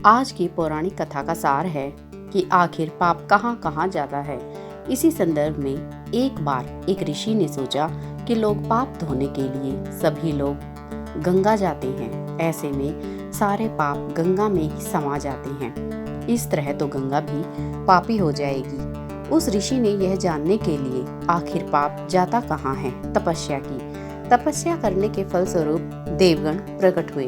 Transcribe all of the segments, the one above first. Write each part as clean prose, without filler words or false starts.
आज की पौराणिक कथा का सार है कि आखिर पाप कहाँ कहाँ जाता है। इसी संदर्भ में एक बार एक ऋषि ने सोचा कि लोग पाप धोने के लिए सभी लोग गंगा जाते हैं, ऐसे में सारे पाप गंगा में ही समा जाते हैं। इस तरह तो गंगा भी पापी हो जाएगी। उस ऋषि ने यह जानने के लिए आखिर पाप जाता कहाँ है, तपस्या की। तपस्या करने के फलस्वरूप देवगण प्रकट हुए।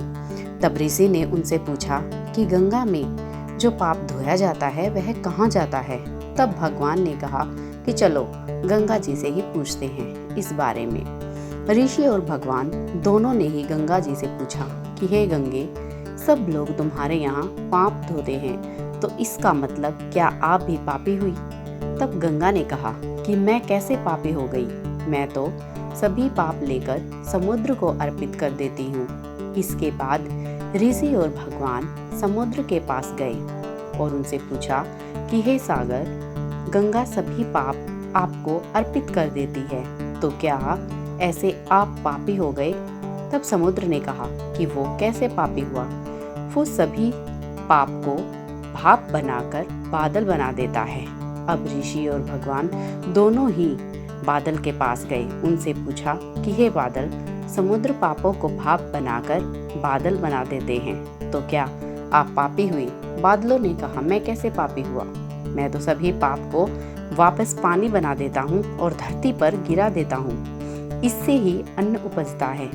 तब ऋषि ने उनसे पूछा कि गंगा में जो पाप धोया जाता है वह कहाँ जाता है। तब भगवान ने कहा कि चलो गंगा जी से ही पूछते हैं इस बारे में। ऋषि और भगवान दोनों ने ही गंगा जी से पूछा कि हे गंगे, सब लोग तुम्हारे यहाँ पाप धोते हैं, तो इसका मतलब क्या आप भी पापी हुई? तब गंगा ने कहा कि मैं कैसे पापी हो गई, मैं तो सभी पाप लेकर समुद्र को अर्पित कर देती हूँ। इसके बाद ऋषि और भगवान समुद्र के पास गए और उनसे पूछा कि हे सागर, गंगा सभी पाप आपको अर्पित कर देती है, तो क्या ऐसे आप पापी हो गए? तब समुद्र ने कहा कि वो कैसे पापी हुआ, वो सभी पाप को भाप बनाकर बादल बना देता है। अब ऋषि और भगवान दोनों ही बादल के पास गए, उनसे पूछा कि हे बादल, समुद्र पापों को भाप बनाकर बादल बना देते हैं, तो क्या आप पापी हुई? बादलों ने कहा मैं कैसे पापी हुआ, मैं तो सभी पाप को वापस पानी बना देता हूँ और धरती पर गिरा देता हूँ। इससे ही अन्न उपजता है,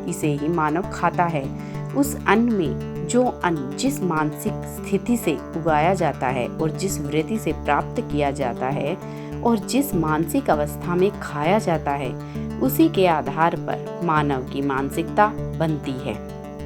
इसे ही मानव खाता है। उस अन्न में जो अन्न जिस मानसिक स्थिति से उगाया जाता है और जिस वृत्ति से प्राप्त किया जाता है और जिस मानसिक अवस्था में खाया जाता है, उसी के आधार पर मानव की मानसिकता बनती है।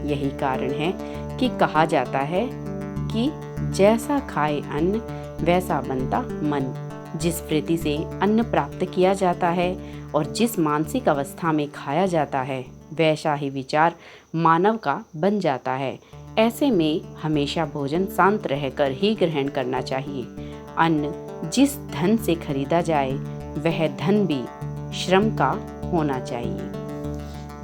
यही कारण है कि कहा जाता है कि जैसा खाए अन्न वैसा बनता मन। जिस वृत्ति से अन्न प्राप्त किया जाता है और जिस मानसिक अवस्था में खाया जाता है, वैसा ही विचार मानव का बन जाता है। ऐसे में हमेशा भोजन शांत रहकर ही ग्रहण करना चाहिए। अन्न जिस धन से खरीदा जाए वह धन भी श्रम का होना चाहिए।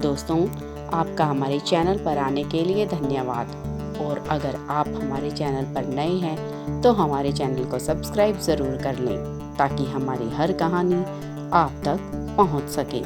दोस्तों, आपका हमारे चैनल पर आने के लिए धन्यवाद। और अगर आप हमारे चैनल पर नए हैं तो हमारे चैनल को सब्सक्राइब ज़रूर कर लें ताकि हमारी हर कहानी आप तक पहुंच सके।